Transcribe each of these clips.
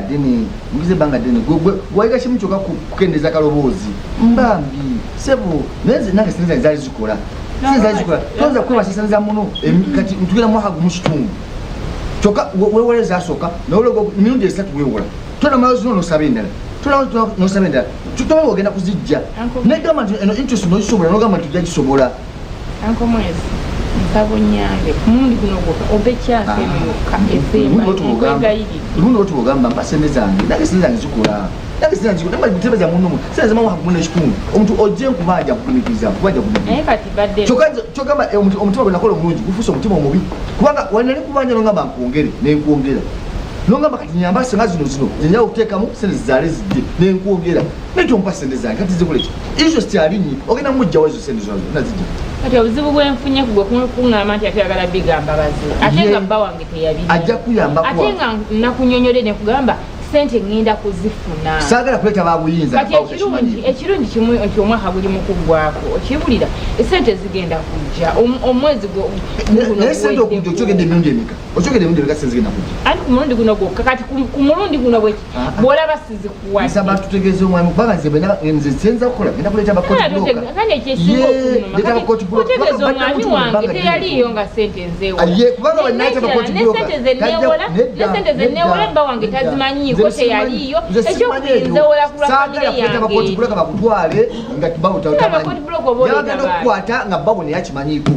deni mugize banga deni gwe waika chimuchoka kukendeza kalobozi mbambi sebo neze nange sinza zali zikola toza kuba sisanza muno kati mtukira mwaha gumushitungu choka wewe zasoka na ulo mirundi esatu wewola tona mazo no sabendala no sabendala tutowe ogenda kuzijja negama eno interest no isobola no gama tujja kisobola anko mwezi Kabonyambe kumundi kunogoka obecha semuka efema Luno otu bogamba mbasene zange ndage sinzange zikula ndage sinzange zikula mbali bitebeza munno senze mawa hakumuna chikungu omuntu oje kubaja kumikiza kubaja kumikiza kati badde choka ba omuntu nakola mulungi kufuso omutima omubi kubanga wanali kubanja nongamba nkuongere nenkuongera nongamba kati nyamba senga zino nja okutekamu senze zale zidde nenkuongera neto mpasene zange kati zikoleki izo stialinyi ogenda mujja wazo senze zazo nazijja kati obuzibu bwenfunye kugwa kungamba nti atayagala bigamba bazi ate nga bba wange teyabiri ajja kuyamba ate nga nakunyonyole ne kugamba sente ngenda kuzifuna sagala kuleta babuyinza kati ekirungi kimu nti omwaka guli mu kuggwako okibulira esente zigenda kujja omwezi nesente okujja okyogedde emirundi emika okyogedde emirundi emika sente zigenda kujja anti ku mulundi guno gwokka kati ku mulundi guno bweki bw'olaba sizikuwadde nsaba tutegeeze omwami kubanga nze senza kukola genda kuleeta bakotibulokakandi ekyesinga okutegeeza omwami wange teyaliyo nga sente nzeewola nesente zenneewola bba wange tazimanyiiko teyaliyo ekyokuyinzeewola kulwafamire yange bakutwale nga babu yagenda okukwata nga babu neyakimanyiiko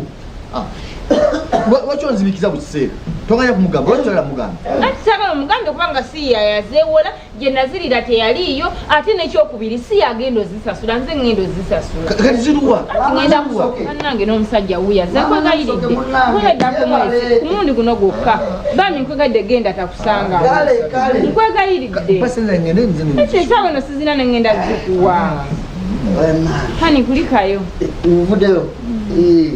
lwaki onzibikiza buli kiseera toganya kumugamba lwakitolera mugamba anti sagala omugambe kubanga si yayazeewola gye nazirira teyaliyo ate nekyokubiri si yagenda ozisasula nze ngenda ozisasula kati ziruwa ngenda nange n'omusajja wuyaze nkwegayiridde nkwegaddako mwezi ku mulundi guno gwokka bami nkwegadde genda takusanga nkwegayiridde ekisaawa no sizina nengenda zikuwa hani kulikayo uvudeyo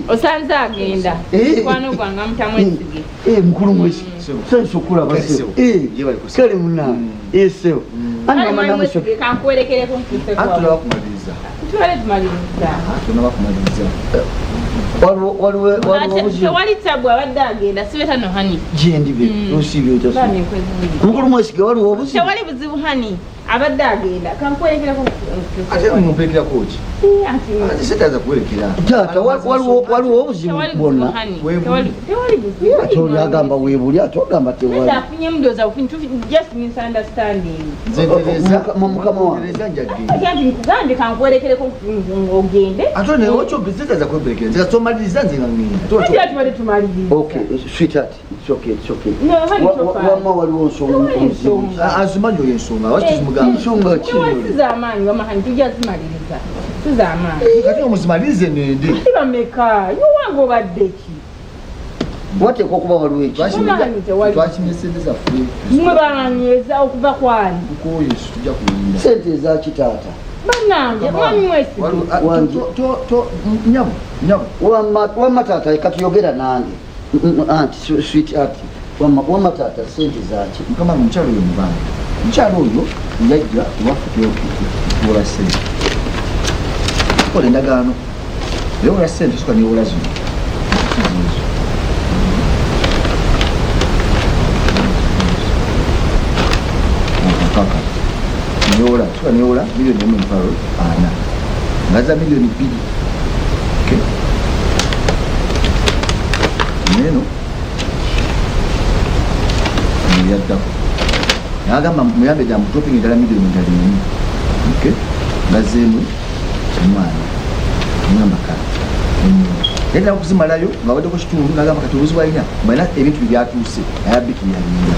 osanze agenda kwano gwanga mutamwesige mukulu mwesi sensukula baseo kale muna eseo ana namwesige kankwerekereko nkuse atula bakumaliriza tuwale tumaliriza atuna bakumaliriza wali tabu abadde agenda sibeta no hani jendibe nosibyo taso mukulu mwesige waliwo obuzibu tewali buzibu hani abadde agenda kankwerekereko ate mumperekera koki ate setaza kuwerekera tata waliwo obuzibu bwonna tewali buzibu ate oli agamba weebuli ate ogamba tewali afunye mudoza just misunderstanding mukama wange anti nkugambe kankwerekereko ogende ate neokyo setaza kweberekera nzeka tomaliriza nze ngangenda tubadde tumaliriza okay sweetheart it's okay wama waliwo nsonga azimanyi oyo ensonga wakizimugamba nsonga sizamaanyi wamahani tujja zimaliriza sizamaanyi kati omuzimalirize nende tibameka yowange obadde ki wateekwa okuba waliwo eki twakimye sente zaffe mwe bananyeza okuva kwani nkoyo tujja kuyinda sente ezakitaata banange mwami mwesi nyabo wamma taata katuyogera nange anti sweetheart wamma taata sente zaki mukama omukyalo oyo mubanga mukyalo oyo yajja waffe sente tukola endagaano ewola sente soka newola zino newola soka newola miliyoni emu emitwalo ana ngaza miliyoni 2 neno yaddako nagamba muyambe gya mutopingi eddala miliyoni 1 ngazeemu omwana ngamba kale yadala okuzimalayo nga waddeko kitundu nagamba kati obuzi bwalina balina ebintu byatuuse ayabiki yalinda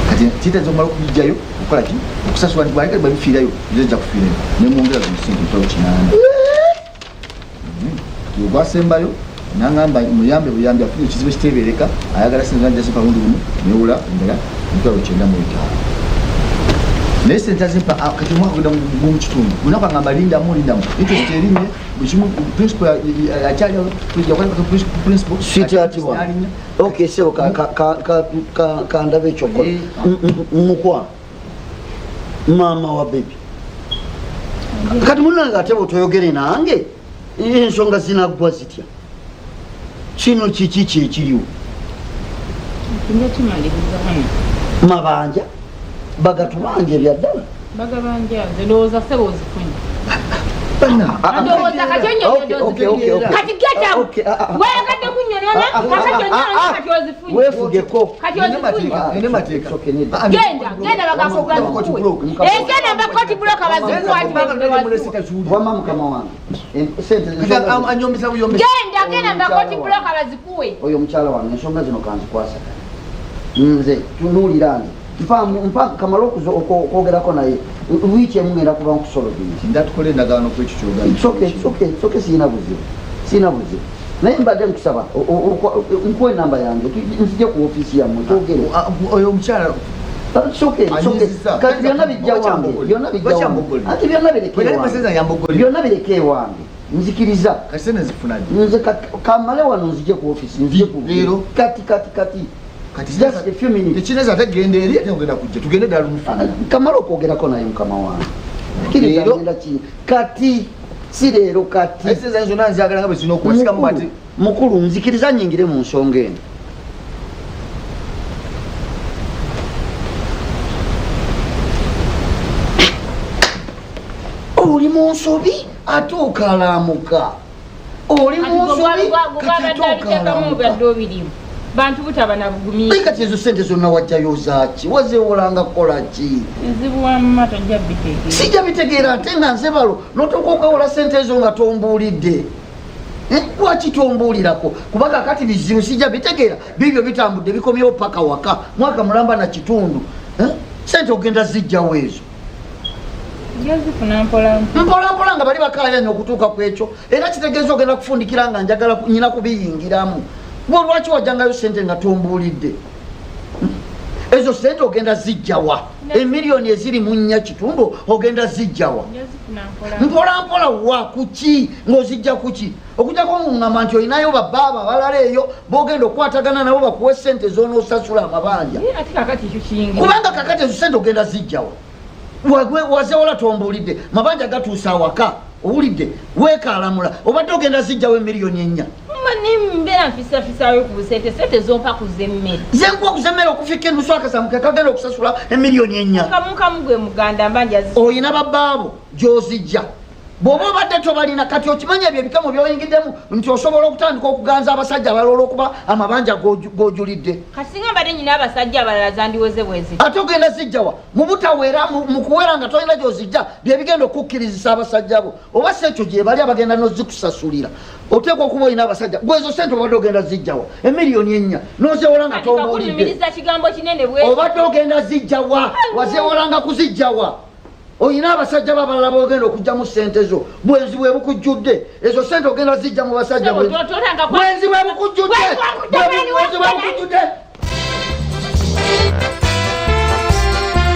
kati kitaza omala okubijjayo okukola ki okusasula nti bwalikali babifiirayo zejja kufiirayo nemwongera zisente mitwalo 8 ogwasembayo nangamba muyambe buyambe afunye ekizibu ekiteebereka ayagala sente najjasipa bundi bumu newula endala mitwalo 9 naye sente azimpa kati omwaka genda mu kitundu lunaku agamba lindamu interest erinye bukimu principal akyaliwo principal sweetheart wa okay sebo kandabe ekyokola mukwa mama wa baby kati munange ate bwetoyogere nange ensonga zinaggwa zitya kino kiki kyekiriwo mabanja bagatubanje byaddala bagabanja ndowooza ssebo ozifunye ndowooza kati onyonyola kati geta weyagadde kunyonyola kati ozifunye weefugeko kati ozifunye genda bagakugakuwe egenda bakoti buloka bazikuwati wama mukama wange genda bakoti buloka bazikuwe oyo mukyala wange ensonga zino kanzikwasa nze tunuulira nze mpaka kamala okwogerako naye wiiki emu ngenda kuba nkusologenti ndatukole endagaano kwekyo kyogasoke sirina buzibu naye mbadde nkusaba nkuwa enamba yange nzije ku ofiisi yammwe twogere oyo omukyala byonna bijja wange ati byonna bireke ewange nzikiriza nze kamale wano nzije ku ofiisi nzije kati just a few minutes ekineza tegenda eri ate ogenda kujja tugende ddala omufuna kamala okwogerako naye mukama wange kirizagenda kini kati si leero kati eseza zonna nzagala nga bwe zirina okuwasikamu bati mukulu nzikiriza nyingire mu nsonga eno oli mu nsobi ate okalamuka oli mu nsobi kati ate okalamuka bantu butaba na bugumi kati ezo ssente zonna wajjayo zaaki wazeewolanga kukola ki ezibu wamma tojja bitegeera sijja bitegeera ate nga nze balo notoka okawola ssente ezo nga tombuulidde lwaki tombuulirako kubanga kati bizibu sijja bitegeera bibyo bitambudde bikomyewo paka waka mwaka mulamba na kitundu ssente ogenda zijjawo ezo mpolampola nga bali bakaalanya okutuuka ku ekyo era kitegeeza ogenda kufundikira nga njagala nyina kubiyingiramu bwe lwaki wajjangayo ssente nga tombuulidde ezo ssente ogenda zijjawa emiliyoni eziri mu 4 kitundu ogenda zijjawa mpolampola wa kuki ng'ozijja kuki okujjako ngamba nti olinayo babbaaba balala eyo boogenda okukwatagana nabo bakuwa ssente z'onoosasula amabanja kubanga kakati ezo ssente ogenda zijjawa wazewola tombuulidde mabanja gatuusa awaka owulidde weekaalamula obadde ogenda zijjawo emiliyoni 4 nimbeera nfisafisayo ku busente sente zompa kuzemmere zenkuwa kuzemmere okufika enusu akasamuke kagenda okusasula emiliyoni 4 kamukamu gwe muganda mbanja oyina babbaabo gy'ozijja bw'oba obadde tobalina kati okimanya ebyo ebikamo byoyingiddemu nti osobola okutandika okuganza abasajja abalala okuba amabanja g'ojulidde kasinga mbadde nyina abasajja abalala zandiweze bwezi ate ogenda zijjawa mu butaweera mu kuweera nga tolina gy'ozijja byebigenda okukkirizisa abasajja bo oba si ekyo gye bali abagenda n'ozikusasulira oteekwa okuba olina abasajja gwezo ssente obadde ogenda zijjawa emiliyoni 4 n'ozeewola nga tombuulidde obadde ogenda zijjawa wazeewolanga kuzijjawa oyina abasajja babalala bogenda okugjamu ssente zo bwenzi bwe bukujjudde ezo ssente ogenda zijja mu basajja bwenzi bwe bukujjudde